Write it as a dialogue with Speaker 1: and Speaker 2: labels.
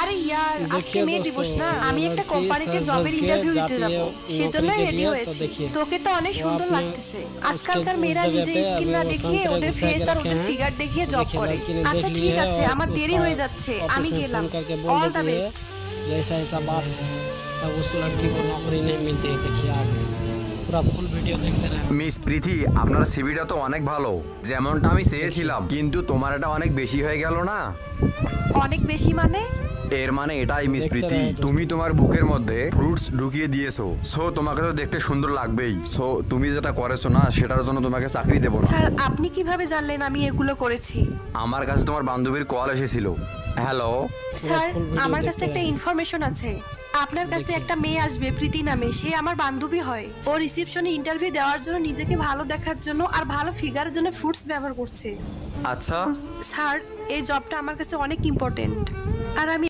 Speaker 1: আরে ইয়ার আজকে মে দিবস না, আমি একটা কোম্পানিতে জবের ইন্টারভিউ দিতে যাব, সেজন্যই রেডি হয়েছি। তোকে তো অনেক সুন্দর লাগতেছে। আজকালকার মেয়েরা নিজের স্কিন না দেখিয়ে ওদের ফেস আর ওদের ফিগার দেখিয়ে জব করে। আচ্ছা ঠিক আছে, আমার দেরি হয়ে যাচ্ছে, আমি গেলাম। All the best.
Speaker 2: जैसा ऐसा बात है तब उस लड़की को नौकरी नहीं मिलती है। देखिए आगे पूरा फुल वीडियो देखते रहे।
Speaker 3: মিস প্রীতি, আপনার সিভিটা তো অনেক ভালো, যেমনটা আমি চেয়েছিলাম, কিন্তু তোমার এটা অনেক বেশি হয়ে গেল না?
Speaker 1: অনেক বেশি মানে?
Speaker 3: এর মানে এটাই মিস প্রীতি, তুমি তোমার বুকের মধ্যে ফ্রুটস ঢুকিয়ে দিয়েছো। সো তোমাকে তো দেখতে সুন্দর লাগবেই। সো তুমি যেটা করেছো না, সেটার জন্য তোমাকে চাকরি দেবো না।
Speaker 1: স্যার আপনি কিভাবে জানলেন আমি এগুলো করেছি?
Speaker 3: আমার কাছে তোমার বান্ধবীর কল এসেছিল। হ্যালো
Speaker 1: স্যার, আমার কাছে একটা ইনফরমেশন আছে। আপনার কাছে একটা মেয়ে আসবে প্রীতি নামে, সে আমার বান্ধবী হয়। ও রিসেপশনে ইন্টারভিউ দেওয়ার জন্য নিজেকে ভালো দেখার জন্য আর ভালো ফিগারের জন্য ফ্রুটস ব্যবহার করছে।
Speaker 3: আচ্ছা
Speaker 1: স্যার, এই জবটা আমার কাছে অনেক ইম্পর্টেন্ট, আর আমি